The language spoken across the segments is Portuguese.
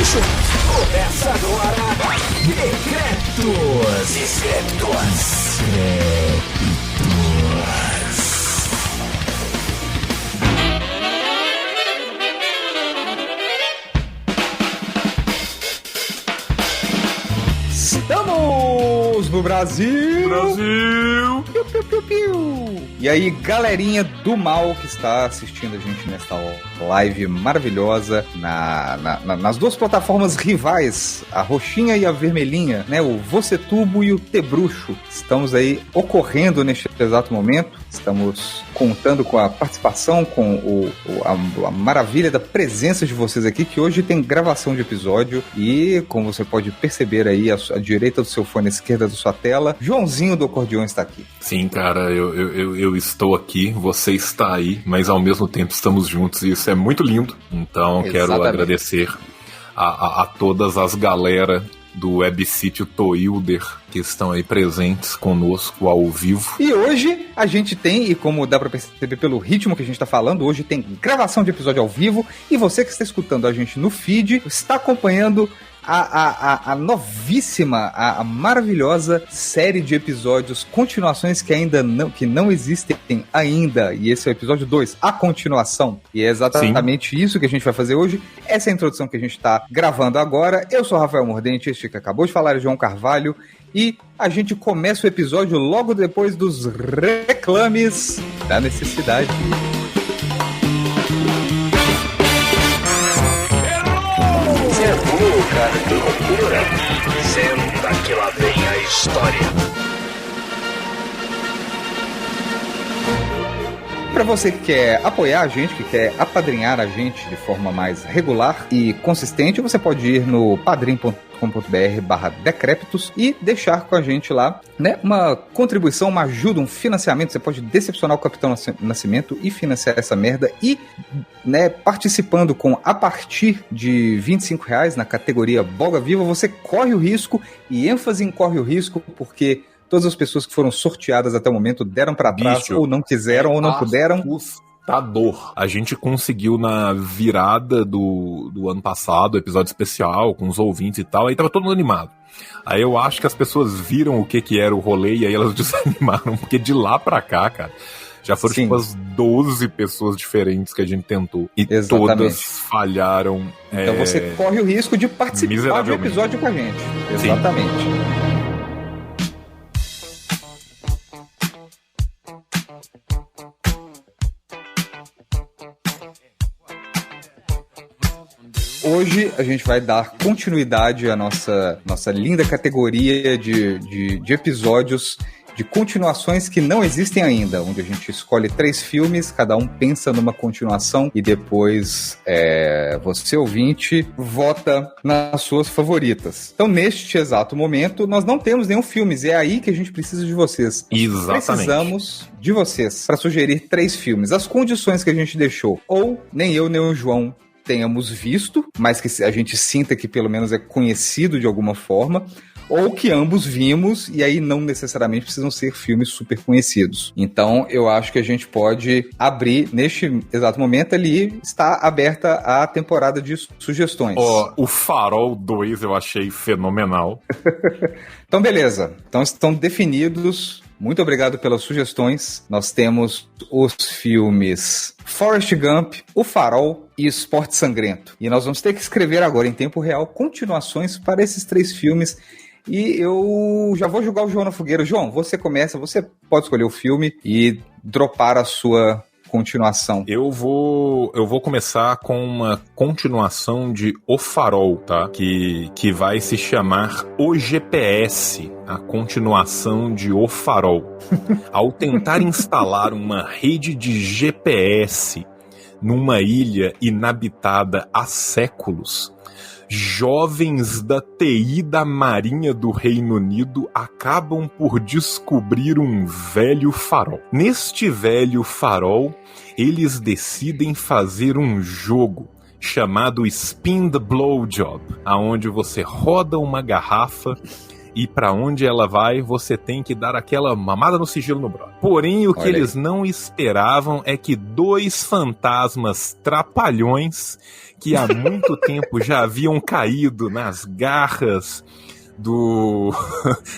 bicho! Começa agora! Decretos! Estamos no Brasil! Brasil! Piu, piu, piu, piu. E aí, galerinha do mal que está assistindo a gente nesta live maravilhosa nas duas plataformas rivais, a roxinha e a vermelhinha, né? O Vocetubo e o Tebruxo. Estamos aí ocorrendo neste exato momento. Estamos contando com a participação, com a maravilha da presença de vocês aqui, que hoje tem gravação de episódio e, como você pode perceber aí, à direita do seu fone, à esquerda da sua tela, Joãozinho do Acordeão está aqui. Sim, cara, eu estou aqui, você está aí, mas ao mesmo tempo estamos juntos e isso é muito lindo. Então quero agradecer a todas as galera do websítio Toilder que estão aí presentes conosco ao vivo. E hoje a gente tem, e como dá pra perceber pelo ritmo que a gente tá falando, hoje tem gravação de episódio ao vivo, e você que está escutando a gente no feed, está acompanhando a novíssima, a maravilhosa série de episódios, continuações que não existem ainda, e esse é o episódio 2, a continuação, e é exatamente isso que a gente vai fazer hoje, essa é a introdução que a gente tá gravando agora. Eu sou Rafael Mordente, este que acabou de falar é João Carvalho, e a gente começa o episódio logo depois dos reclames da necessidade. Cara, que loucura! Senta que lá vem a história. Para você que quer apoiar a gente, que quer apadrinhar a gente de forma mais regular e consistente, você pode ir no padrim.com.br/decrépitos e deixar com a gente lá, né, uma contribuição, uma ajuda, um financiamento. Você pode decepcionar o Capitão Nascimento e financiar essa merda e, né, participando com a partir de R$25 na categoria Boga Viva, você corre o risco, e ênfase em corre o risco, porque todas as pessoas que foram sorteadas até o momento deram pra trás, ou não quiseram, ou não puderam. Assustador. A gente conseguiu na virada do ano passado, episódio especial, com os ouvintes e tal, aí tava todo mundo animado. Aí eu acho que as pessoas viram o que era o rolê e aí elas desanimaram, porque de lá pra cá, cara, já foram tipo as 12 pessoas diferentes que a gente tentou. E todas falharam. Então você corre o risco de participar do episódio com a gente. Exatamente. Sim. Hoje a gente vai dar continuidade à nossa linda categoria de episódios, de continuações que não existem ainda, onde a gente escolhe 3 filmes, cada um pensa numa continuação e depois você, ouvinte, vota nas suas favoritas. Então, neste exato momento, nós não temos nenhum filme, e é aí que a gente precisa de vocês. Exatamente. Precisamos de vocês para sugerir 3 filmes. As condições que a gente deixou, ou nem eu nem o João tenhamos visto, mas que a gente sinta que pelo menos é conhecido de alguma forma, ou que ambos vimos, e aí não necessariamente precisam ser filmes super conhecidos. Então, eu acho que a gente pode abrir, neste exato momento ali, está aberta a temporada de sugestões. O Farol 2 eu achei fenomenal. Então, beleza. Então, estão definidos. Muito obrigado pelas sugestões. Nós temos os filmes Forrest Gump, O Farol e Esporte Sangrento. E nós vamos ter que escrever agora em tempo real continuações para esses 3 filmes. E eu já vou jogar o João na fogueira. João, você começa, você pode escolher o filme e dropar a sua continuação. Eu vou começar com uma continuação de O Farol, tá? Que vai se chamar O GPS, a continuação de O Farol. Ao tentar instalar uma rede de GPS numa ilha inabitada há séculos, jovens da TI da Marinha do Reino Unido acabam por descobrir um velho farol. Neste velho farol, eles decidem fazer um jogo chamado Spin the Blowjob, aonde você roda uma garrafa e pra onde ela vai, você tem que dar aquela mamada no sigilo no brother. Porém, o que eles não esperavam é que 2 fantasmas trapalhões que há muito tempo já haviam caído nas garras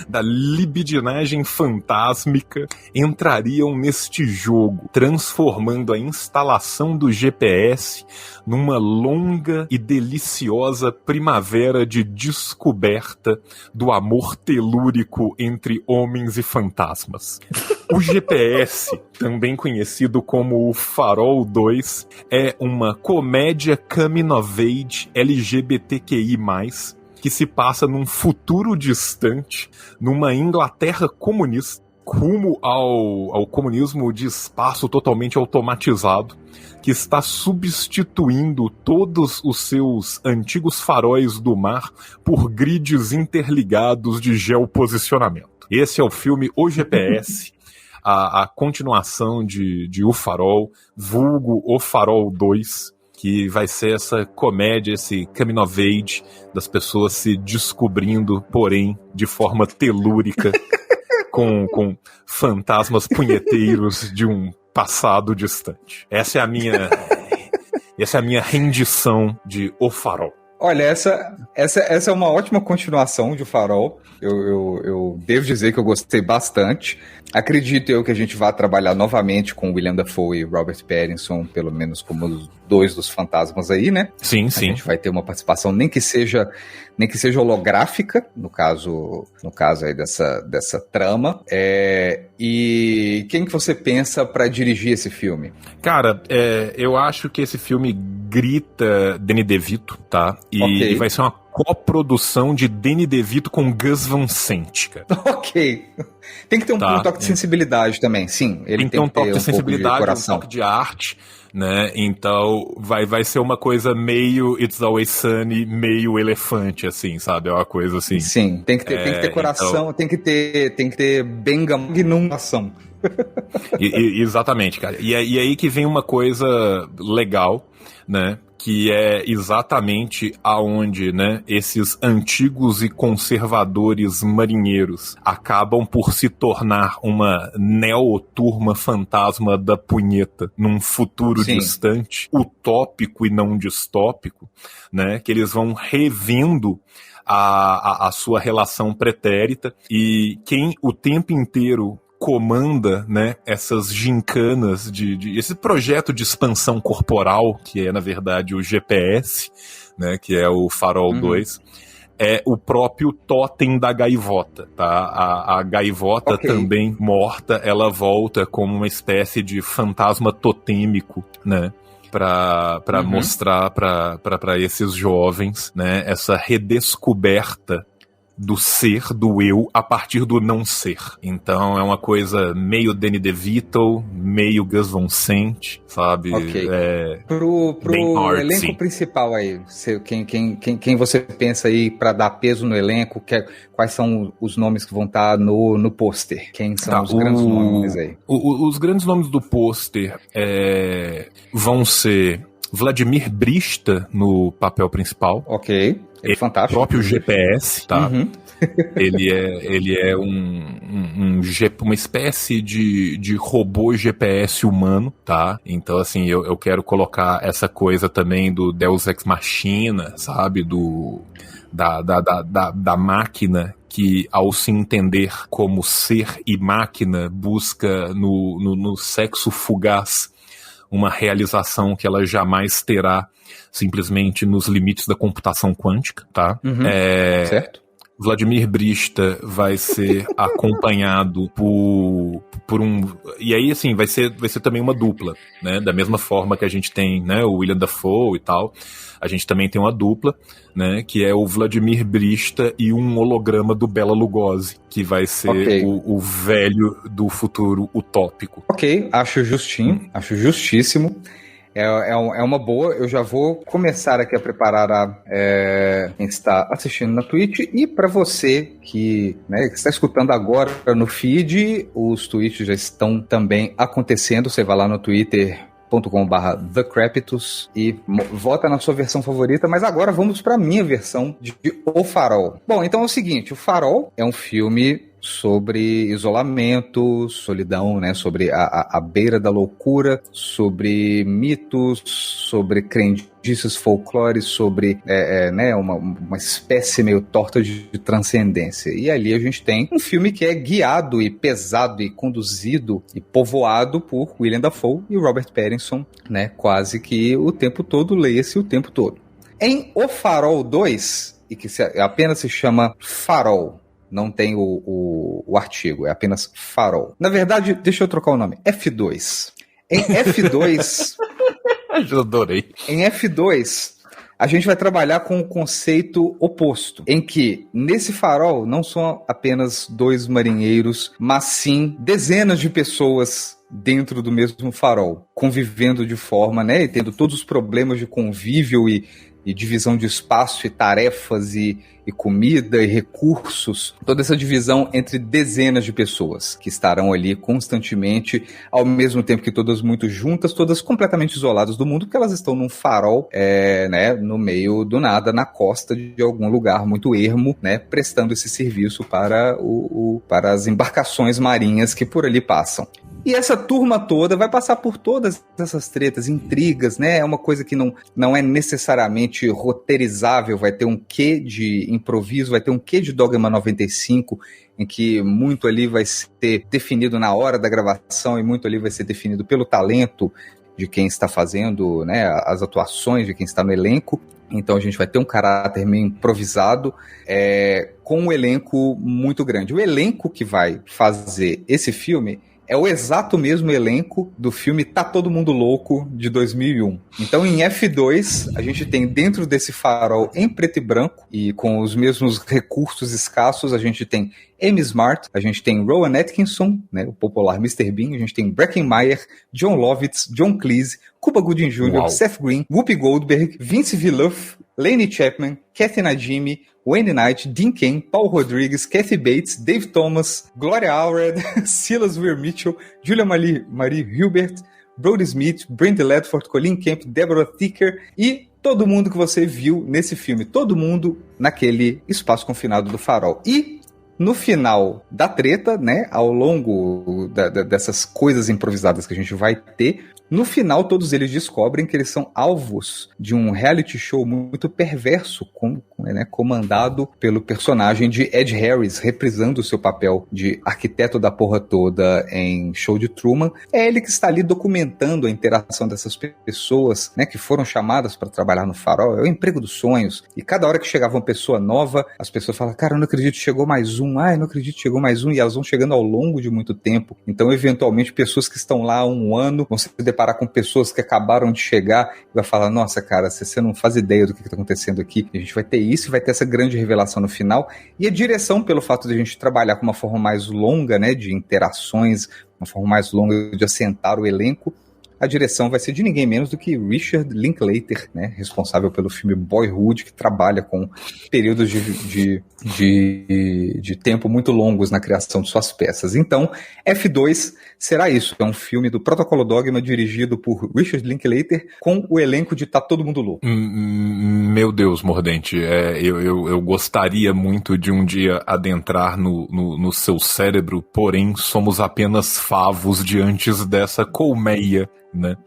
da libidinagem fantásmica entrariam neste jogo, transformando a instalação do GPS numa longa e deliciosa primavera de descoberta do amor telúrico entre homens e fantasmas. O GPS, também conhecido como o Farol 2, é uma comédia coming of age LGBTQI+, que se passa num futuro distante, numa Inglaterra comunista, rumo ao comunismo de espaço totalmente automatizado, que está substituindo todos os seus antigos faróis do mar por grids interligados de geoposicionamento. Esse é o filme O GPS, a continuação de O Farol, vulgo O Farol 2, que vai ser essa comédia, esse coming of age das pessoas se descobrindo, porém, de forma telúrica, com fantasmas punheteiros de um passado distante. Essa é a minha rendição de O Farol. Olha, essa é uma ótima continuação de O Farol. Eu devo dizer que eu gostei bastante. Acredito eu que a gente vai trabalhar novamente com William Dafoe e Robert Pattinson, pelo menos como os 2 dos fantasmas aí, né? Sim. A gente vai ter uma participação, nem que seja holográfica, no caso aí dessa trama. E quem que você pensa pra dirigir esse filme? Cara, eu acho que esse filme grita Danny DeVito, tá? E vai ser uma coprodução de Danny DeVito com Gus Van Sant, cara. Ok. Tem que ter um toque de sensibilidade também, sim. Ele tem que ter um toque de sensibilidade, um toque de arte, né? Então vai ser uma coisa meio It's Always Sunny, meio elefante, assim, sabe? É uma coisa assim. Sim, tem que ter coração, então... tem que ter Bengang numa ação. Exatamente, cara. E aí que vem uma coisa legal, né? Que é exatamente aonde, né, esses antigos e conservadores marinheiros acabam por se tornar uma neoturma fantasma da punheta num futuro distante, utópico e não distópico, né, que eles vão revendo a sua relação pretérita, e quem o tempo inteiro comanda, né, essas gincanas esse projeto de expansão corporal, que é, na verdade, o GPS, né, que é o Farol 2, é o próprio totem da gaivota, tá? A gaivota também morta, ela volta como uma espécie de fantasma totêmico, né? Pra mostrar pra esses jovens, né, essa redescoberta do ser, do eu, a partir do não ser. Então é uma coisa meio Danny DeVito, meio Gus Van Sant, sabe? Pro elenco principal aí, quem você pensa aí pra dar peso no elenco, quais são os nomes que vão estar no pôster? Quem são os grandes nomes aí? Os grandes nomes do pôster vão ser Vladimir Brista no papel principal. Ok. Ele é fantástico. O próprio GPS, tá? Ele é uma espécie de robô GPS humano, tá? Então, assim, eu quero colocar essa coisa também do Deus Ex Machina, sabe? Da máquina que, ao se entender como ser e máquina, busca no sexo fugaz uma realização que ela jamais terá simplesmente nos limites da computação quântica, tá? Certo. Vladimir Brista vai ser acompanhado por um... E aí, assim, vai ser também uma dupla, né? Da mesma forma que a gente tem, né, o William Dafoe e tal, a gente também tem uma dupla, né, que é o Vladimir Brista e um holograma do Bela Lugosi, que vai ser o velho do futuro utópico. Ok, acho justinho, acho justíssimo. É uma boa. Eu já vou começar aqui a preparar quem está assistindo na Twitch, e para você que está escutando agora no feed, os tweets já estão também acontecendo. Você vai lá no Twitter, youtube.com/thecrapitus e vota na sua versão favorita, mas agora vamos para minha versão de O Farol. Bom, então é o seguinte, O Farol é um filme sobre isolamento, solidão, né? Sobre a beira da loucura, sobre mitos, sobre crendices folclóricas, sobre né, uma espécie meio torta de transcendência. E ali a gente tem um filme que é guiado e pesado e conduzido e povoado por Willem Dafoe e Robert Pattinson, né? Quase que o tempo todo, leia-se o tempo todo. Em O Farol 2, e que apenas se chama Farol, não tem o artigo, é apenas Farol. Na verdade, deixa eu trocar o nome. F2. Em F2... Eu adorei. Em F2, a gente vai trabalhar com o conceito oposto, em que, nesse farol, não são apenas 2 marinheiros, mas sim dezenas de pessoas dentro do mesmo farol, convivendo de forma, né, e tendo todos os problemas de convívio e divisão de espaço e tarefas e comida e recursos, toda essa divisão entre dezenas de pessoas que estarão ali constantemente, ao mesmo tempo que todas muito juntas, todas completamente isoladas do mundo, porque elas estão num farol, né, no meio do nada, na costa de algum lugar muito ermo, né, prestando esse serviço para as embarcações marinhas que por ali passam. E essa turma toda vai passar por todas essas tretas, intrigas, né? É uma coisa que não é necessariamente roteirizável, vai ter um quê de improviso, vai ter um quê de Dogma 95, em que muito ali vai ser definido na hora da gravação e muito ali vai ser definido pelo talento de quem está fazendo, né, as atuações de quem está no elenco. Então a gente vai ter um caráter meio improvisado, com um elenco muito grande. O elenco que vai fazer esse filme é o exato mesmo elenco do filme Tá Todo Mundo Louco, de 2001. Então, em F2, a gente tem dentro desse farol em preto e branco, e com os mesmos recursos escassos, a gente tem Amy Smart, a gente tem Rowan Atkinson, né, o popular Mr. Bean, a gente tem Breckin Meyer, John Lovitz, John Cleese, Cuba Gooding Jr., Uau. Seth Green, Whoopi Goldberg, Vince Villeneuve, Lane Chapman, Kathy Najimy, Wayne Knight, Dean Cain, Paul Rodrigues, Kathy Bates, Dave Thomas, Gloria Allred, Silas Weir Mitchell, Julia Marie Hilbert, Brody Smith, Brent Ledford, Colin Camp, Deborah Thicker e todo mundo que você viu nesse filme. Todo mundo naquele espaço confinado do farol. E no final da treta, né, ao longo dessas coisas improvisadas que a gente vai ter, no final todos eles descobrem que eles são alvos de um reality show muito perverso, comandado pelo personagem de Ed Harris, reprisando o seu papel de arquiteto da porra toda em Show de Truman. É ele que está ali documentando a interação dessas pessoas, né, que foram chamadas para trabalhar no farol. É o emprego dos sonhos. E cada hora que chegava uma pessoa nova, as pessoas falavam, cara, eu não acredito, chegou mais um. Ai, não acredito, chegou mais um. E elas vão chegando ao longo de muito tempo. Então, eventualmente, pessoas que estão lá há um ano vão se deparar com pessoas que acabaram de chegar e vai falar, nossa, cara, você não faz ideia do que está acontecendo aqui. E a gente vai ter isso e vai ter essa grande revelação no final. E a direção, pelo fato de a gente trabalhar com uma forma mais longa, né, de interações, uma forma mais longa de assentar o elenco, a direção vai ser de ninguém menos do que Richard Linklater, né, responsável pelo filme Boyhood, que trabalha com períodos de tempo muito longos na criação de suas peças. Então, F2 será isso, é um filme do Protocolo Dogma dirigido por Richard Linklater com o elenco de Tá Todo Mundo Louco. Meu Deus, Mordente, eu gostaria muito de um dia adentrar no seu cérebro, porém somos apenas favos diante dessa colmeia, né,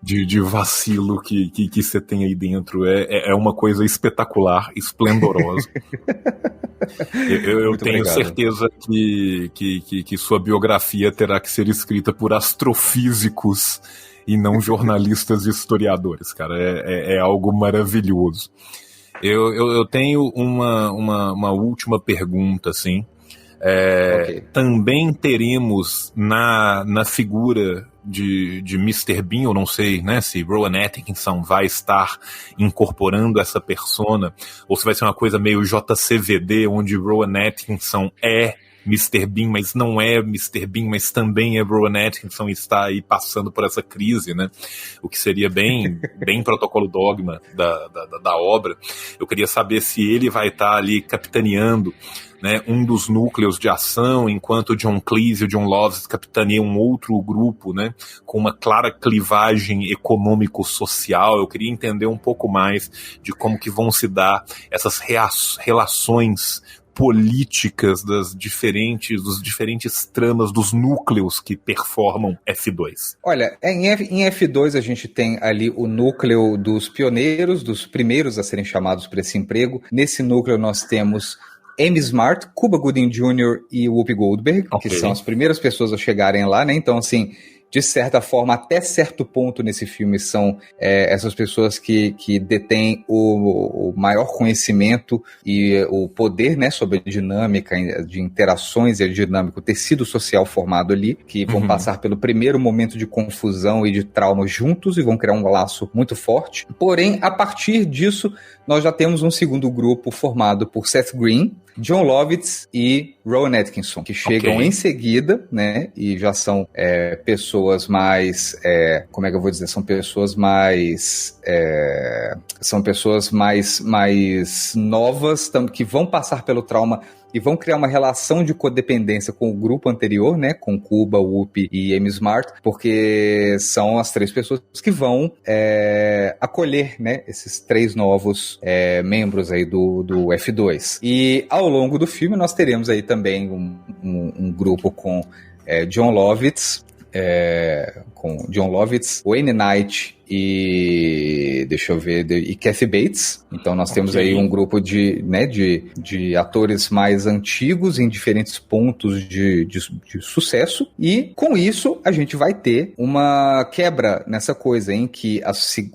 de vacilo que você tem aí dentro. É uma coisa espetacular, esplendorosa. Eu tenho certeza que sua biografia terá que ser escrita por astrofísicos e não jornalistas e historiadores, cara. É algo maravilhoso. Eu tenho uma última pergunta, assim. Okay. Também teremos na figura de Mr. Bean, eu não sei, né, se Rowan Atkinson vai estar incorporando essa persona, ou se vai ser uma coisa meio JCVD, onde Rowan Atkinson é Mr. Bean, mas não é Mr. Bean, mas também é Rowan Atkinson e está aí passando por essa crise, né? O que seria bem protocolo dogma da obra. Eu queria saber se ele vai estar ali capitaneando, né, um dos núcleos de ação, enquanto o John Cleese e o John Lovitz capitaneia um outro grupo, né, com uma clara clivagem econômico-social. Eu queria entender um pouco mais de como que vão se dar essas relações políticas dos diferentes tramas, dos núcleos que performam F2. Olha, em F2 a gente tem ali o núcleo dos pioneiros, dos primeiros a serem chamados para esse emprego. Nesse núcleo nós temos Amy Smart, Cuba Gooding Jr. e Whoopi Goldberg, que são as primeiras pessoas a chegarem lá, né? Então, assim, de certa forma, até certo ponto nesse filme são essas pessoas que detêm o maior conhecimento e o poder, né, sobre a dinâmica de interações e a dinâmica, o tecido social formado ali, que vão passar pelo primeiro momento de confusão e de trauma juntos e vão criar um laço muito forte. Porém, a partir disso, nós já temos um segundo grupo formado por Seth Green, John Lovitz e Rowan Atkinson, que chegam em seguida, né, e já são pessoas mais, como é que eu vou dizer, são pessoas mais novas, que vão passar pelo trauma e vão criar uma relação de codependência com o grupo anterior, né, com Cuba, Whoopi e Amy Smart, porque são as três pessoas que vão acolher, né, esses três novos membros aí do F2. E ao longo do filme nós teremos aí também um grupo com John Lovitz, Wayne Knight e Kathy Bates. Então nós temos aí um grupo de atores mais antigos em diferentes pontos de sucesso, e com isso a gente vai ter uma quebra nessa coisa em que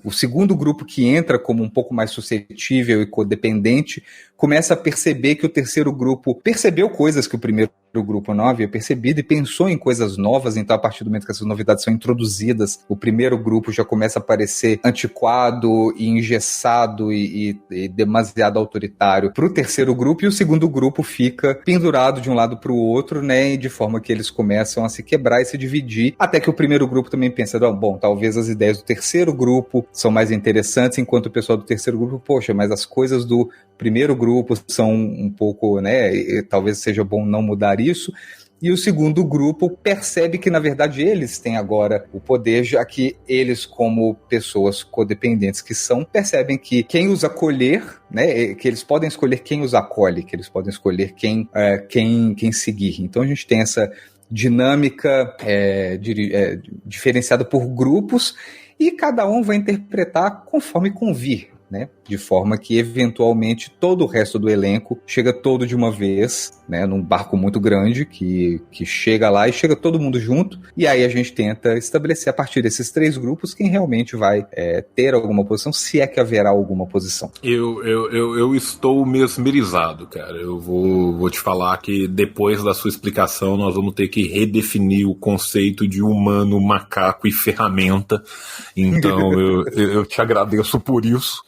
o segundo grupo, que entra como um pouco mais suscetível e codependente, começa a perceber que o terceiro grupo percebeu coisas que o primeiro grupo não havia percebido e pensou em coisas novas. Então, a partir do momento que essas novidades são introduzidas, o primeiro grupo já começa a parecer antiquado e engessado e demasiado autoritário para o terceiro grupo, e o segundo grupo fica pendurado de um lado para o outro, né, de forma que eles começam a se quebrar e se dividir, até que o primeiro grupo também pensa, bom, talvez as ideias do terceiro grupo são mais interessantes, enquanto o pessoal do terceiro grupo, poxa, mas as coisas do primeiro grupo são um pouco, né, e talvez seja bom não mudar isso. E o segundo grupo percebe que, na verdade, eles têm agora o poder, já que eles, como pessoas codependentes que são, percebem que quem os acolher, né, que eles podem escolher quem os acolhe, que eles podem escolher quem seguir. Então a gente tem essa dinâmica diferenciada por grupos, e cada um vai interpretar conforme convir, né? De forma que, eventualmente, todo o resto do elenco chega todo de uma vez, né? Num barco muito grande que chega lá e chega todo mundo junto, e aí a gente tenta estabelecer, a partir desses três grupos, quem realmente vai ter alguma posição, se é que haverá alguma posição. Eu estou mesmerizado, cara. Eu vou te falar que depois da sua explicação nós vamos ter que redefinir o conceito de humano, macaco e ferramenta. Então eu te agradeço por isso.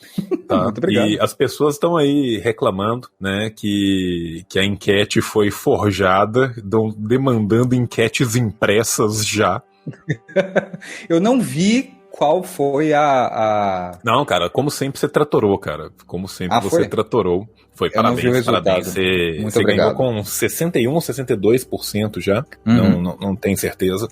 Tá? Muito obrigado. E as pessoas estão aí reclamando, né, que a enquete foi forjada, demandando enquetes impressas já. Eu não vi qual foi a... Não, cara, como sempre você tratorou, cara. Como sempre você tratorou. Foi, parabéns. Você ganhou com 61% ou 62% já. Uhum. Não tenho certeza.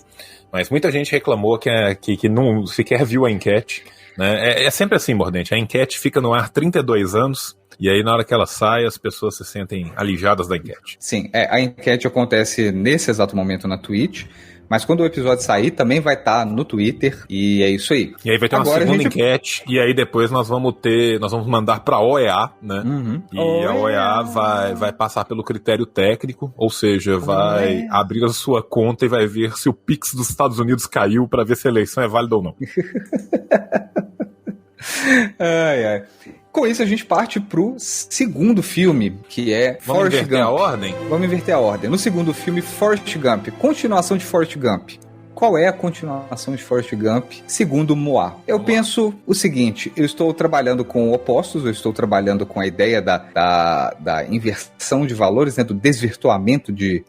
Mas muita gente reclamou que não sequer viu a enquete. Né? É sempre assim, Mordente. A enquete fica no ar 32 anos, e aí na hora que ela sai, as pessoas se sentem alijadas da enquete. Sim, a enquete acontece nesse exato momento na Twitch, mas quando o episódio sair, também vai estar no Twitter, e é isso aí. E aí vai ter uma segunda enquete, e aí depois nós vamos mandar pra OEA, né? Uhum. E a OEA vai passar pelo critério técnico, ou seja, vai abrir a sua conta e vai ver se o Pix dos Estados Unidos caiu pra ver se a eleição é válida ou não. Ai. Com isso a gente parte pro segundo filme, que é Forrest Gump. Vamos inverter a ordem? Vamos inverter a ordem. No segundo filme, Forrest Gump. Continuação de Forrest Gump. qual é a continuação de Forrest Gump segundo Moa. Eu penso o seguinte, eu estou trabalhando com opostos, eu estou trabalhando com a ideia da inversão de valores, né, do desvirtuamento de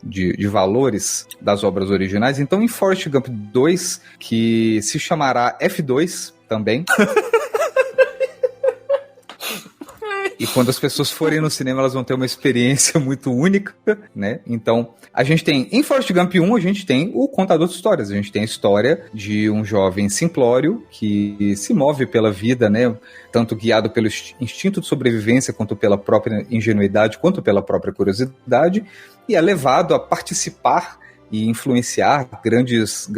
valores das obras originais. Então, em Forrest Gump 2, que se chamará F2 também... E quando as pessoas forem no cinema, elas vão ter uma experiência muito única, né? Então, a gente tem... Em Forrest Gump 1, a gente tem o contador de histórias. A gente tem a história de um jovem simplório que se move pela vida, né? Tanto guiado pelo instinto de sobrevivência, quanto pela própria ingenuidade, quanto pela própria curiosidade. E é levado a participar e influenciar grandes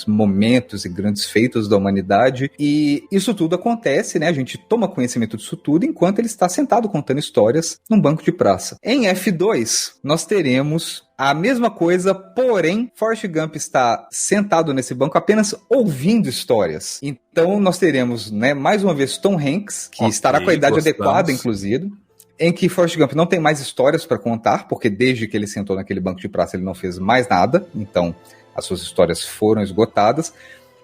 momentos e grandes feitos da humanidade. E isso tudo acontece, né? A gente toma conhecimento disso tudo enquanto ele está sentado contando histórias num banco de praça. Em F2, nós teremos a mesma coisa, porém, Forrest Gump está sentado nesse banco apenas ouvindo histórias. Então, nós teremos, né, mais uma vez, Tom Hanks, que estará com a idade adequada, inclusive, em que Forrest Gump não tem mais histórias para contar, porque desde que ele sentou naquele banco de praça ele não fez mais nada, então as suas histórias foram esgotadas,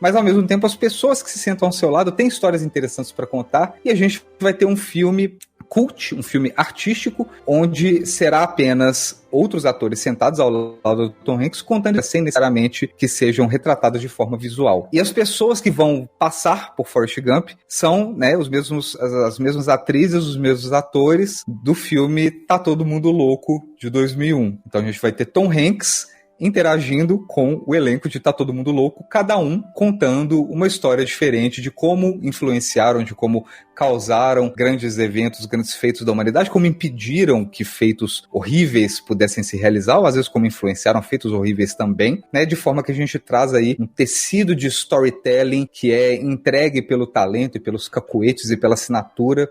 mas ao mesmo tempo as pessoas que se sentam ao seu lado têm histórias interessantes para contar, e a gente vai ter um filme cult, um filme artístico, onde será apenas outros atores sentados ao lado do Tom Hanks contando sem necessariamente que sejam retratadas de forma visual. E as pessoas que vão passar por Forrest Gump são, né, as mesmas atrizes, os mesmos atores do filme Tá Todo Mundo Louco, de 2001. Então a gente vai ter Tom Hanks interagindo com o elenco de Tá Todo Mundo Louco, cada um contando uma história diferente de como influenciaram, de como causaram grandes eventos, grandes feitos da humanidade, como impediram que feitos horríveis pudessem se realizar, ou às vezes como influenciaram feitos horríveis também, né? De forma que a gente traz aí um tecido de storytelling que é entregue pelo talento e pelos cacuetes e pela assinatura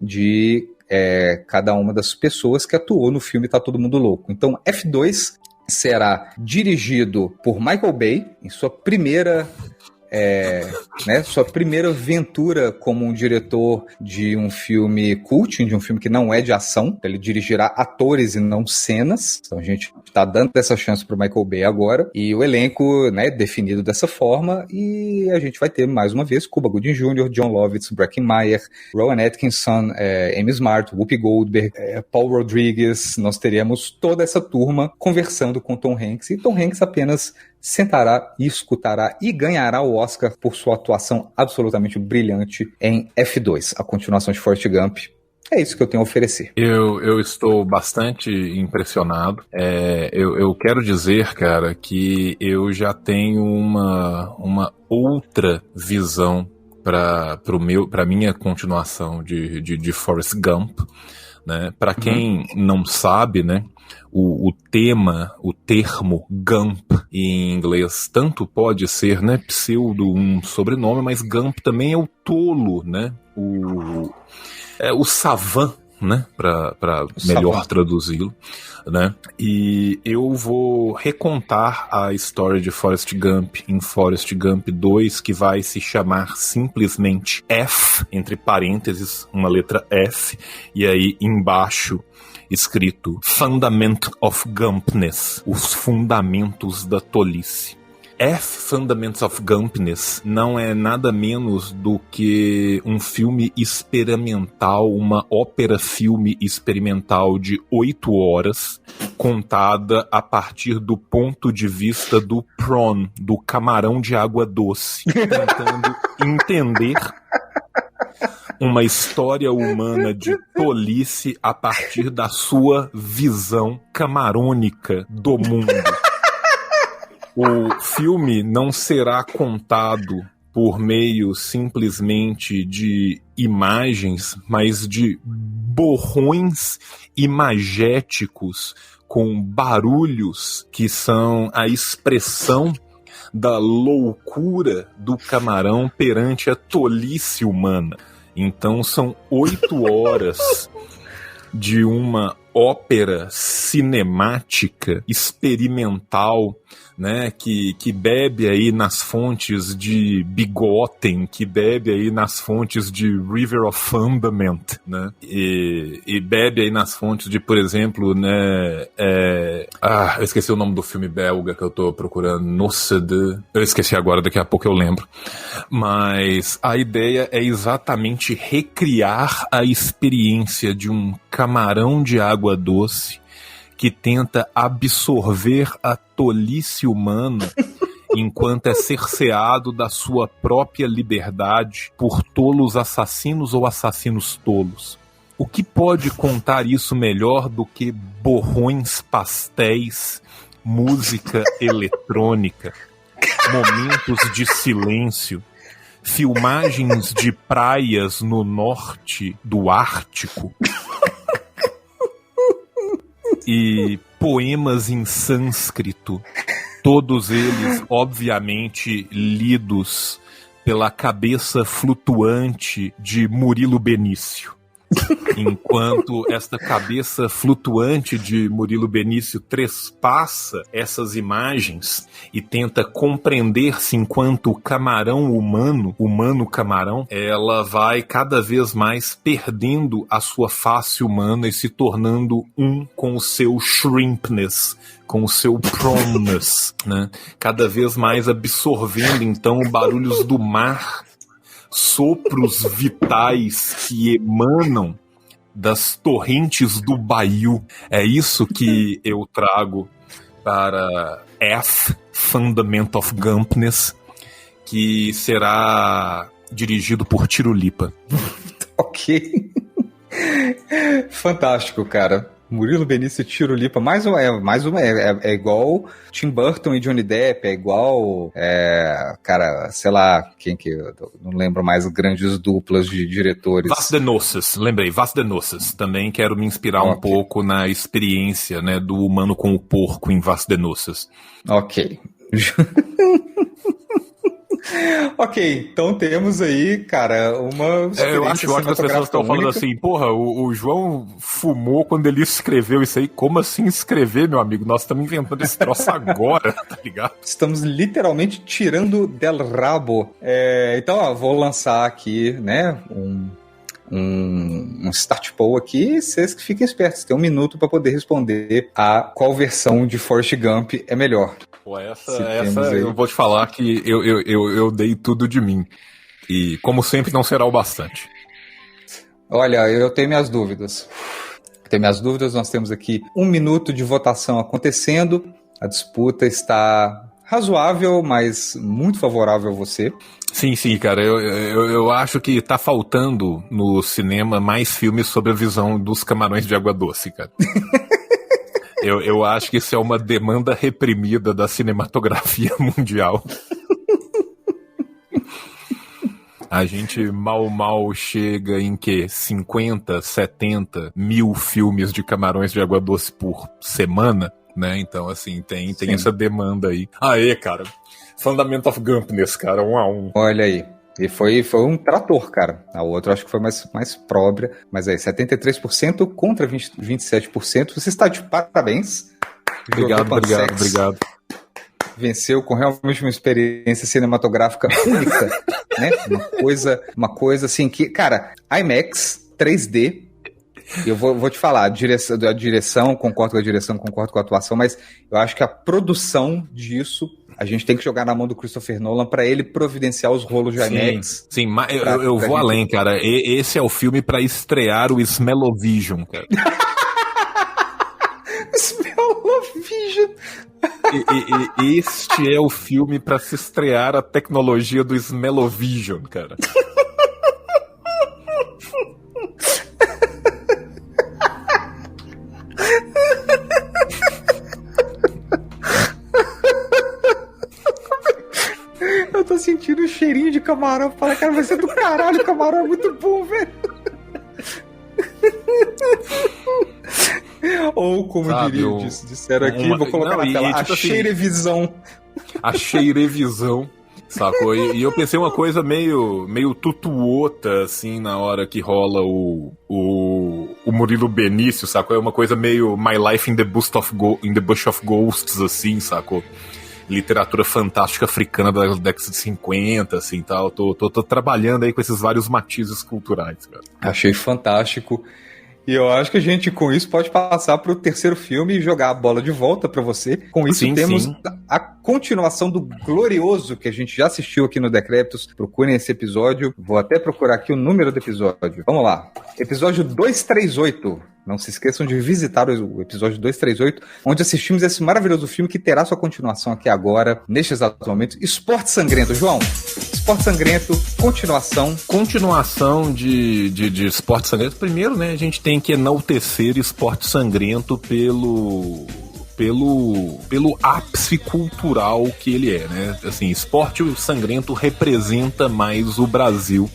de cada uma das pessoas que atuou no filme Tá Todo Mundo Louco. Então, F2 será dirigido por Michael Bay, em sua primeira aventura como um diretor de um filme cult, de um filme que não é de ação. Ele dirigirá atores e não cenas. Então a gente está dando essa chance para o Michael Bay agora. E o elenco, né, definido dessa forma. E a gente vai ter, mais uma vez, Cuba Gooding Jr., John Lovitz, Breckin Meyer, Rowan Atkinson, Amy Smart, Whoopi Goldberg, Paul Rodriguez. Nós teremos toda essa turma conversando com Tom Hanks. E Tom Hanks apenas sentará e escutará e ganhará o Oscar por sua atuação absolutamente brilhante em F2, a continuação de Forrest Gump. É isso que eu tenho a oferecer. Eu estou bastante impressionado. Eu quero dizer, cara, que eu já tenho uma outra visão para minha continuação de Forrest Gump, né? Para quem não sabe, né? O termo Gump em inglês tanto pode ser, né, pseudo um sobrenome, mas Gump também é o tolo, né, o savant, né, para melhor traduzi-lo, né, e eu vou recontar a história de Forrest Gump em Forrest Gump 2, que vai se chamar simplesmente F, entre parênteses, uma letra F, e aí embaixo escrito Fundament of Gumpness, os fundamentos da tolice. Fundaments of Gumpness não é nada menos do que um filme experimental, uma ópera-filme experimental de 8 horas, contada a partir do ponto de vista do prawn, do camarão de água doce, tentando entender uma história humana de tolice a partir da sua visão camarônica do mundo. O filme não será contado por meio simplesmente de imagens, mas de borrões imagéticos com barulhos que são a expressão da loucura do camarão perante a tolice humana. Então são 8 horas de uma ópera cinemática, experimental, né, que bebe aí nas fontes de Bigotten, que bebe aí nas fontes de River of Fundament, né, e bebe aí nas fontes de, por exemplo, né, eu esqueci o nome do filme belga que eu tô procurando, eu esqueci agora, daqui a pouco eu lembro, mas a ideia é exatamente recriar a experiência de um camarão de água doce que tenta absorver a tolice humana enquanto é cerceado da sua própria liberdade por tolos assassinos ou assassinos tolos. O que pode contar isso melhor do que borrões pastéis, música eletrônica, momentos de silêncio, filmagens de praias no norte do Ártico e poemas em sânscrito, todos eles, obviamente, lidos pela cabeça flutuante de Murilo Benício. Enquanto esta cabeça flutuante de Murilo Benício trespassa essas imagens e tenta compreender-se enquanto camarão humano camarão, ela vai cada vez mais perdendo a sua face humana e se tornando um com o seu shrimpness, com o seu proneness, né? Cada vez mais absorvendo então barulhos do mar, sopros vitais que emanam das torrentes do Bayou. É isso que eu trago para F, Fundament of Gumpness, que será dirigido por Tirulipa. Ok. Fantástico, cara. Murilo Benício e Tirulipa, é igual Tim Burton e Johnny Depp, é igual, cara, sei lá, quem que, eu não lembro mais, grandes duplas de diretores. Vas de Noces, lembrei, Vas de Noces, também quero me inspirar um pouco na experiência, né, do humano com o porco em Vas de Noces. Ok. Ok, então temos aí, cara, uma experiência eu acho ótimo que as pessoas estão falando assim, porra, o João fumou quando ele escreveu isso aí. Como assim escrever, meu amigo? Nós estamos inventando esse troço agora, tá ligado? Estamos literalmente tirando del rabo. Então, ó, vou lançar aqui, né, um start poll aqui, vocês que fiquem espertos, tem 1 minuto para poder responder a qual versão de Forrest Gump é melhor. Pô, essa eu vou te falar que eu dei tudo de mim. E, como sempre, não será o bastante. Olha, eu tenho minhas dúvidas. Nós temos aqui 1 minuto de votação acontecendo. A disputa está razoável, mas muito favorável a você. Sim, cara, eu acho que tá faltando no cinema mais filmes sobre a visão dos camarões de água doce, cara. Eu acho que isso é uma demanda reprimida da cinematografia mundial. A gente mal chega em 50, 70 mil filmes de camarões de água doce por semana, né? Então, assim, tem essa demanda aí. Aê, cara. Fundament of Gumpness, cara, 1-1. Olha aí. E foi um trator, cara. A outra acho que foi mais própria. Mas aí, 73% contra 27%. Você está de parabéns. Obrigado. Venceu com realmente uma experiência cinematográfica única, né? Uma coisa assim que... Cara, IMAX, 3D... Eu vou te falar, a direção, concordo com a direção, concordo com a atuação, mas eu acho que a produção disso, a gente tem que jogar na mão do Christopher Nolan pra ele providenciar os rolos de IMAX. Sim, mas eu vou além, cara. Esse é o filme pra estrear o Smell-O-Vision, cara. Smell-O-Vision! Este é o filme pra se estrear a tecnologia do Smell-O-Vision, cara. Eu tô sentindo o cheirinho de camarão. Fala, cara, vai ser do caralho, o camarão é muito bom, velho. Ou, como disseram aqui, vou colocar na tela, a cheirevisão. A cheirevisão, sacou? E eu pensei uma coisa meio tutuota, assim, na hora que rola o o Murilo Benício, sacou? É uma coisa meio My Life in the Bush of Ghosts, assim, sacou? Literatura fantástica africana da década de 50, assim, tal. Tô trabalhando aí com esses vários matizes culturais, cara. Achei fantástico. E eu acho que a gente, com isso, pode passar pro terceiro filme e jogar a bola de volta pra você. Com isso, temos a continuação do Glorioso, que a gente já assistiu aqui no Decrépitos. Procurem esse episódio. Vou até procurar aqui o número do episódio. Vamos lá. Episódio 238. Não se esqueçam de visitar o episódio 238, onde assistimos esse maravilhoso filme que terá sua continuação aqui agora, neste exato momento. Esporte Sangrento. João, Esporte Sangrento, continuação. Continuação de Esporte Sangrento. Primeiro, né, a gente tem que enaltecer Esporte Sangrento pelo ápice cultural que ele é, né? Assim, Esporte Sangrento representa mais o Brasil,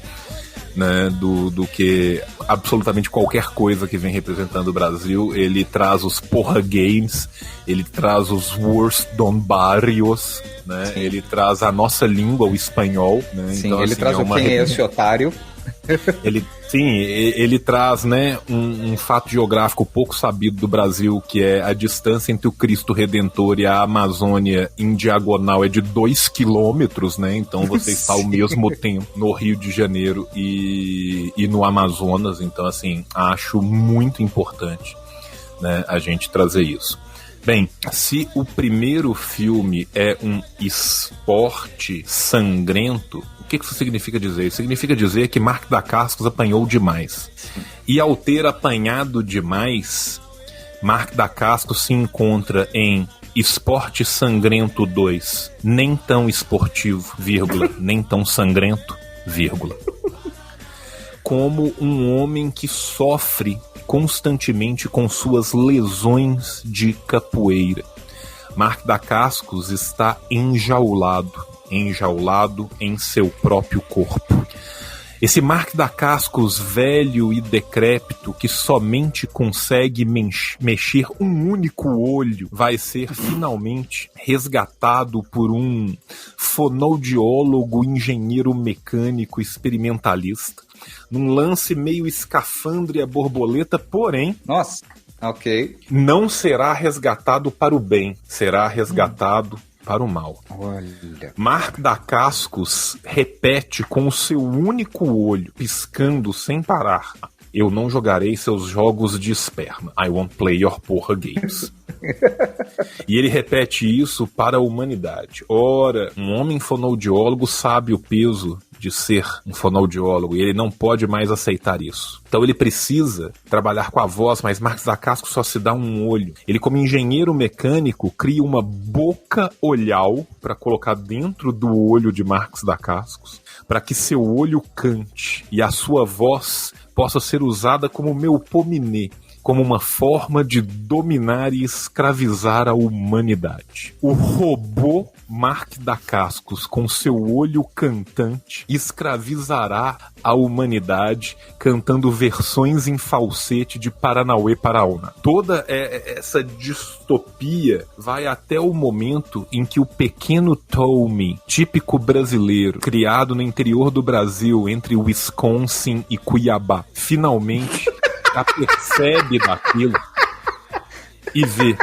né, do que absolutamente qualquer coisa que vem representando o Brasil. Ele traz os porra games, ele traz os worst don barrios, né? Ele traz a nossa língua, o espanhol, né? Sim, então, ele assim, traz quem é esse otário. Ele traz, né, um fato geográfico pouco sabido do Brasil, que é a distância entre o Cristo Redentor e a Amazônia em diagonal é de 2 quilômetros, né? Então você está ao mesmo tempo no Rio de Janeiro e no Amazonas. Então, assim, acho muito importante, né, a gente trazer isso. Bem, se o primeiro filme é um esporte sangrento, o que isso significa dizer? Isso significa dizer que Mark Dacascos apanhou demais. E ao ter apanhado demais, Mark Dacascos se encontra em Esporte Sangrento 2, nem tão esportivo, vírgula, nem tão sangrento, vírgula. Como um homem que sofre constantemente com suas lesões de capoeira. Mark Dacascos está enjaulado em seu próprio corpo. Esse Mark Dacascos velho e decrépito, que somente consegue mexer um único olho, vai ser finalmente resgatado por um fonoaudiólogo, engenheiro mecânico experimentalista, num lance meio escafandre a borboleta, porém... Nossa, ok. Não será resgatado para o bem, será resgatado para o mal. Olha. Mark Dacascos repete com o seu único olho, piscando sem parar: eu não jogarei seus jogos de esperma. I won't play your porra games. E ele repete isso para a humanidade. Ora, um homem fonoaudiólogo sabe o peso de ser um fonoaudiólogo e ele não pode mais aceitar isso. Então ele precisa trabalhar com a voz, mas Mark Dacascos só se dá um olho. Ele, como engenheiro mecânico, cria uma boca-olhal para colocar dentro do olho de Mark Dacascos, para que seu olho cante e a sua voz possa ser usada como melpomene, como uma forma de dominar e escravizar a humanidade. O robô Mark Dacascos, com seu olho cantante, escravizará a humanidade cantando versões em falsete de Paranauê Paraúna. Toda essa distopia vai até o momento em que o pequeno Tommy, típico brasileiro, criado no interior do Brasil, entre Wisconsin e Cuiabá, finalmente percebe daquilo e vê: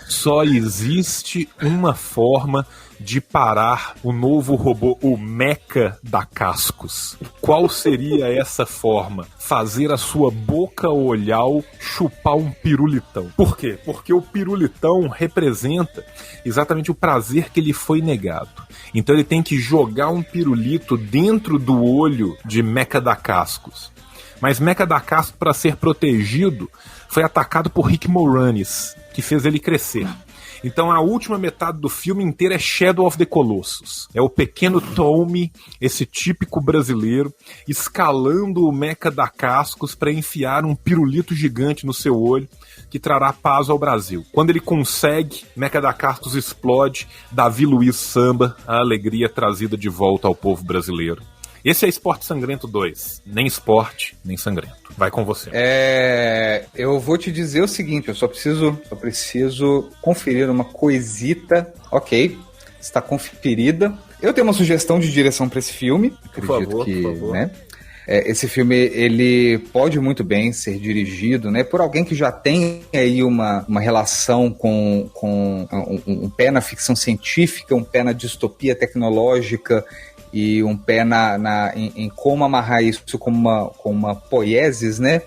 só existe uma forma de parar o novo robô, o Mecha Dacascos. Qual seria essa forma? Fazer a sua boca-olhal chupar um pirulitão. Por quê? Porque o pirulitão representa exatamente o prazer que lhe foi negado. Então ele tem que jogar um pirulito dentro do olho de Mecha Dacascos. Mas Mecha Dacascos, para ser protegido, foi atacado por Rick Moranis, que fez ele crescer. Então a última metade do filme inteiro é Shadow of the Colossus. É o pequeno Tommy, esse típico brasileiro, escalando o Mecha Dacascos para enfiar um pirulito gigante no seu olho, que trará paz ao Brasil. Quando ele consegue, Mecha Dacascos explode, Davi Luiz samba, a alegria trazida de volta ao povo brasileiro. Esse é Esporte Sangrento 2. Nem esporte, nem sangrento. Vai com você. Eu vou te dizer o seguinte, eu só preciso conferir uma coisita. Ok, está conferida. Eu tenho uma sugestão de direção para esse filme. Por favor. Né? esse filme, ele pode muito bem ser dirigido, né, por alguém que já tem aí uma relação com um pé na ficção científica, um pé na distopia tecnológica e um pé em como amarrar isso com uma poiesis, né?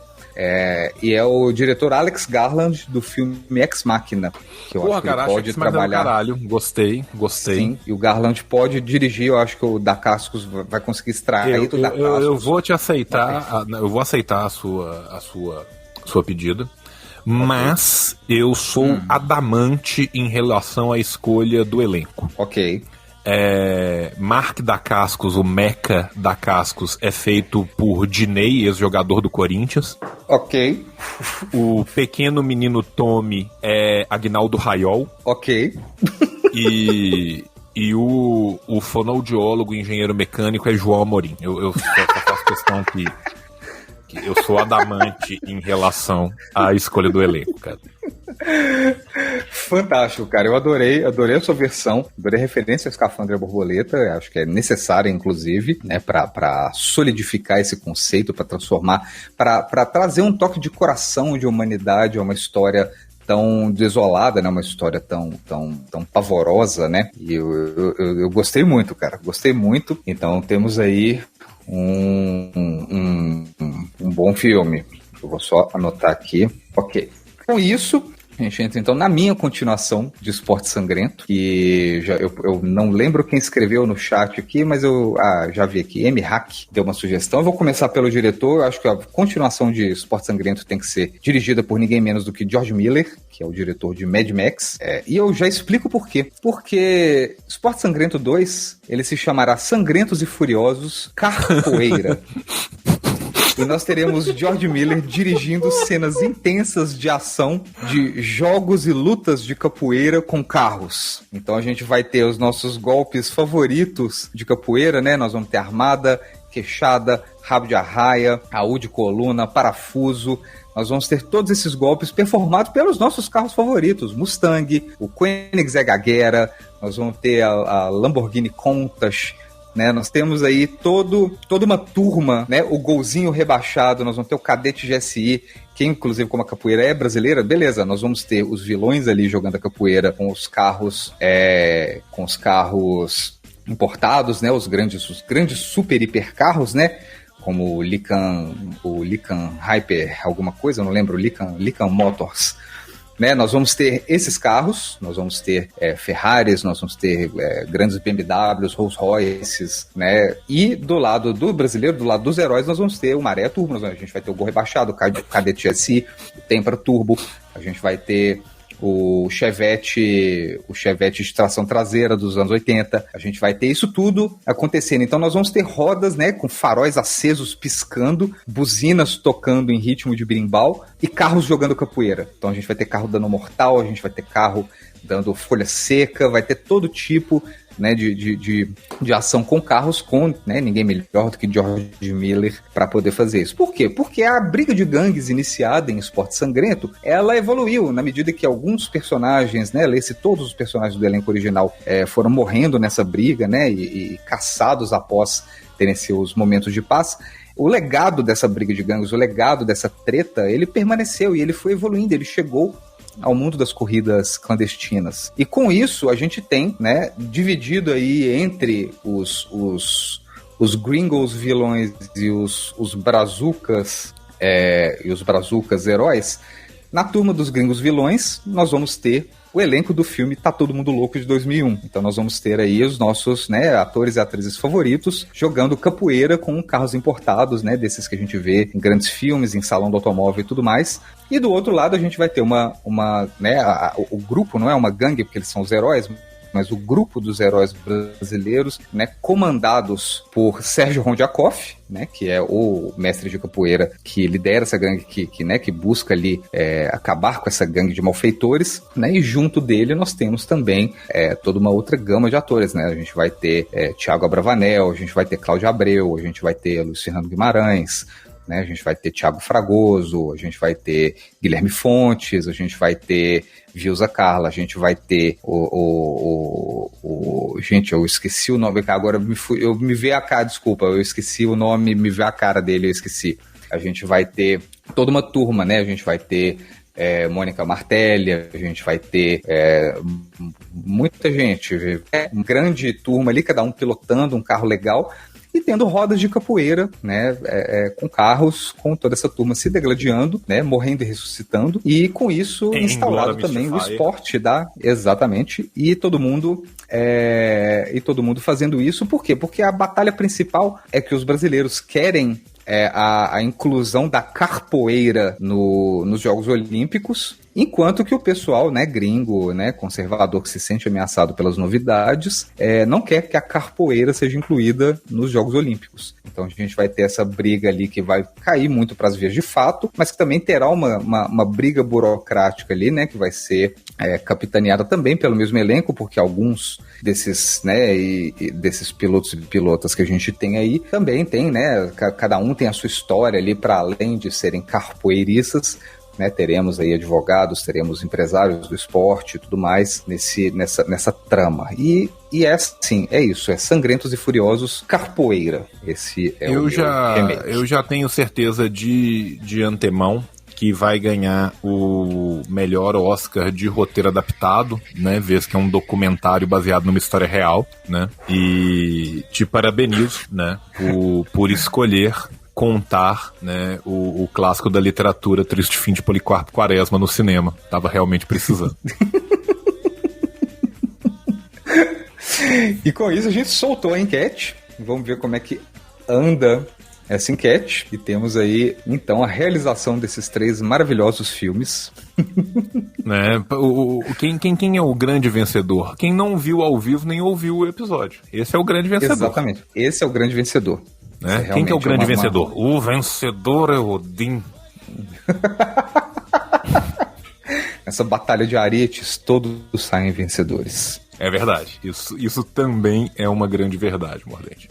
E é o diretor Alex Garland do filme Ex Machina, que eu acho que ele pode trabalhar. Caralho, gostei. Sim, e o Garland pode dirigir, eu acho que o Dacascos vai conseguir extrair do Dacascos. Eu vou te aceitar, eu vou aceitar a sua pedida, mas eu sou adamante em relação à escolha do elenco. Ok. Mark Dacascos, o Mecha Dacascos, é feito por Diney, ex-jogador do Corinthians. Ok. O pequeno menino Tommy é Agnaldo Raiol. Ok. E o fonoaudiólogo, engenheiro mecânico, é João Amorim. Eu só faço questão que eu sou adamante em relação à escolha do elenco, cara. Fantástico, cara. Eu adorei a sua versão, adorei a referência ao Escafandro e à Borboleta, acho que é necessária, inclusive, né, para solidificar esse conceito, para transformar, para trazer um toque de coração, de humanidade a uma história tão desolada, né, uma história tão pavorosa, né, e eu gostei muito, cara, gostei muito. Então temos aí um bom filme. Eu vou só anotar aqui. Ok. Com isso, a gente entra então na minha continuação de Esporte Sangrento, que eu não lembro quem escreveu no chat aqui, mas eu já vi aqui, M-Hack deu uma sugestão. Eu vou começar pelo diretor. Eu acho que a continuação de Esporte Sangrento tem que ser dirigida por ninguém menos do que George Miller, que é o diretor de Mad Max, e eu já explico por quê. Porque Esporte Sangrento 2, ele se chamará Sangrentos e Furiosos Capoeira. E nós teremos George Miller dirigindo cenas intensas de ação, de jogos e lutas de capoeira com carros. Então a gente vai ter os nossos golpes favoritos de capoeira, né? Nós vamos ter armada, queixada, rabo de arraia, AU de coluna, parafuso. Nós vamos ter todos esses golpes performados pelos nossos carros favoritos. Mustang, o Koenigsegg Agera, nós vamos ter a Lamborghini Countach, né, nós temos aí toda uma turma, né, o golzinho rebaixado, nós vamos ter o Cadete GSI, que inclusive como a capoeira é brasileira, beleza, nós vamos ter os vilões ali jogando a capoeira com os carros importados, né, os grandes super hipercarros, né, como o Lycan Hyper, alguma coisa, eu não lembro, Lycan Motors. Né, nós vamos ter esses carros, nós vamos ter Ferraris, nós vamos ter grandes BMWs, Rolls Royces, né, e do lado do brasileiro, do lado dos heróis, nós vamos ter o Maré Turbo, a gente vai ter o Gol Rebaixado, o Cadete GSI, o Tempra Turbo, a gente vai ter o Chevette de tração traseira dos anos 80, a gente vai ter isso tudo acontecendo. Então nós vamos ter rodas, né, com faróis acesos piscando, buzinas tocando em ritmo de berimbau e carros jogando capoeira. Então a gente vai ter carro dando mortal, a gente vai ter carro dando folha seca, vai ter todo tipo, né, de ação com carros, com, né, ninguém melhor do que George Miller para poder fazer isso. Por quê? Porque a briga de gangues iniciada em Esporte Sangrento, ela evoluiu na medida que alguns personagens, né, lê-se todos os personagens do elenco original foram morrendo nessa briga, né, e caçados após terem seus momentos de paz. O legado dessa briga de gangues, o legado dessa treta, ele permaneceu e ele foi evoluindo, ele chegou ao mundo das corridas clandestinas. E com isso a gente tem, né, dividido aí entre os gringos vilões e os brazucas heróis. Na turma dos gringos vilões, nós vamos ter o elenco do filme Tá Todo Mundo Louco de 2001. Então nós vamos ter aí os nossos, né, atores e atrizes favoritos jogando capoeira com carros importados, né, desses que a gente vê em grandes filmes, em salão do automóvel e tudo mais. E do outro lado a gente vai ter o grupo, não é uma gangue porque eles são os heróis, mas o grupo dos heróis brasileiros, né, comandados por Sérgio Rondiakoff, né, que é o mestre de capoeira que lidera essa gangue, que busca ali acabar com essa gangue de malfeitores, né, e junto dele nós temos também toda uma outra gama de atores, né, a gente vai ter Thiago Abravanel, a gente vai ter Cláudio Abreu, a gente vai ter Luiz Fernando Guimarães, né? A gente vai ter Thiago Fragoso, a gente vai ter Guilherme Fontes, a gente vai ter Vilza Carla, a gente vai ter gente, eu esqueci o nome, agora eu me veio a cara, desculpa, eu esqueci o nome, me veio a cara dele, eu esqueci. A gente vai ter toda uma turma, né? A gente vai ter Mônica Martelli, a gente vai ter muita gente, uma grande turma ali, cada um pilotando um carro legal e tendo rodas de capoeira, né, com carros, com toda essa turma se degladiando, né, morrendo e ressuscitando, e com isso instaurado também o esporte exatamente, e todo mundo fazendo isso. Por quê? Porque a batalha principal é que os brasileiros querem a inclusão da capoeira nos Jogos Olímpicos, enquanto que o pessoal, né, gringo, né, conservador, que se sente ameaçado pelas novidades, não quer que a capoeira seja incluída nos Jogos Olímpicos. Então a gente vai ter essa briga ali que vai cair muito para as vias de fato, mas que também terá uma briga burocrática ali, né, que vai ser capitaneada também pelo mesmo elenco, porque alguns desses, né, desses pilotos e pilotas que a gente tem aí também tem, né, cada um tem a sua história ali para além de serem capoeiristas, né, teremos aí advogados, teremos empresários do esporte e tudo mais nessa trama. E assim, é isso, é Sangrentos e Furiosos Capoeira. Esse é o remake. Eu já tenho certeza de antemão que vai ganhar o melhor Oscar de roteiro adaptado, né, vez que é um documentário baseado numa história real, né, e te parabenizo, né, por escolher contar, né, o clássico da literatura Triste Fim de Policarpo Quaresma no cinema. Tava realmente precisando. E com isso a gente soltou a enquete. Vamos ver como é que anda essa enquete. E temos aí, então, a realização desses 3 maravilhosos filmes. Quem é o grande vencedor? Quem não viu ao vivo nem ouviu o episódio. Esse é o grande vencedor. Exatamente. Esse é o grande vencedor. Né? Quem que é o grande vencedor? O vencedor é Odin. Essa batalha de aretes, todos saem vencedores. É verdade. Isso também é uma grande verdade, Mordente.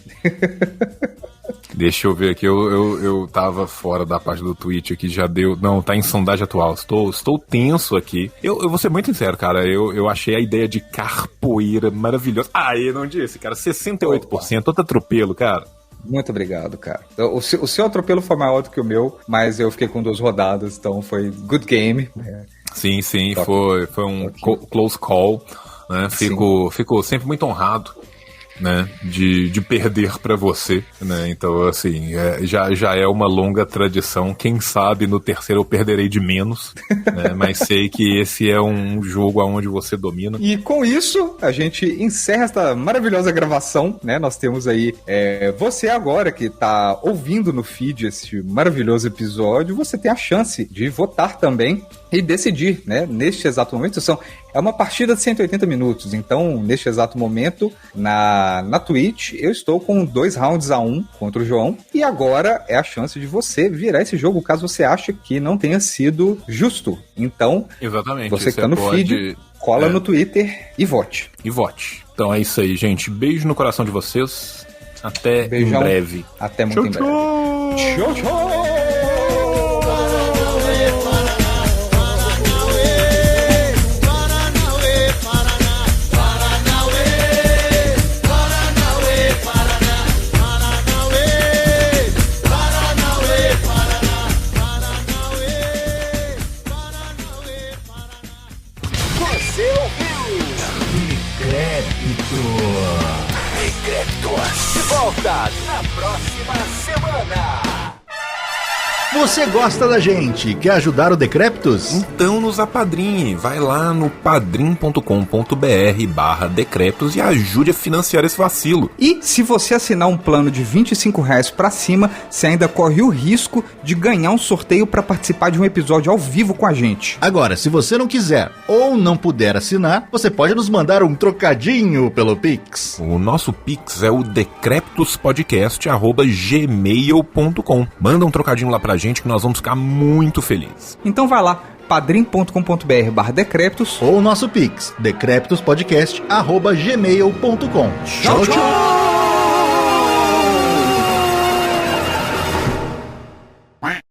Deixa eu ver aqui, eu tava fora da parte do Twitch aqui, já deu... Não, tá em sondagem atual, estou tenso aqui. Eu vou ser muito sincero, cara, eu achei a ideia de capoeira maravilhosa. Eu não disse, cara, 68%, outro atropelo, cara. Muito obrigado, cara. O seu atropelo foi maior do que o meu, mas eu fiquei com 2 rodadas, então foi good game. Sim, foi um close call, né? Fico sempre muito honrado, né, de perder pra você, né, então assim, já é uma longa tradição, quem sabe no terceiro eu perderei de menos, né, mas sei que esse é um jogo onde você domina. E com isso, a gente encerra esta maravilhosa gravação, né, nós temos aí você agora que tá ouvindo no feed esse maravilhoso episódio, você tem a chance de votar também e decidir, né, neste exato momento, é uma partida de 180 minutos, então, neste exato momento, na Twitch, eu estou com 2 rounds a 1 contra o João, e agora é a chance de você virar esse jogo, caso você ache que não tenha sido justo. Então, exatamente, você que tá no feed, cola no Twitter e vote. Então é isso aí, gente. Beijo no coração de vocês. Até em breve. Até muito em breve. Tchau, tchau! De volta na próxima semana. Você gosta da gente? Quer ajudar o Decrépitos? Então nos apadrinhe. Vai lá no padrim.com.br/Decrépitos e ajude a financiar esse vacilo. E se você assinar um plano de R$25 pra cima, você ainda corre o risco de ganhar um sorteio para participar de um episódio ao vivo com a gente. Agora, se você não quiser ou não puder assinar, você pode nos mandar um trocadinho pelo Pix. O nosso Pix é o decrepitospodcast@gmail.com. Manda um trocadinho lá pra gente que nós vamos ficar muito felizes. Então vai lá, padrim.com.br/decrépitos ou o nosso Pix, decrepitospodcast@gmail.com. Tchau, tchau!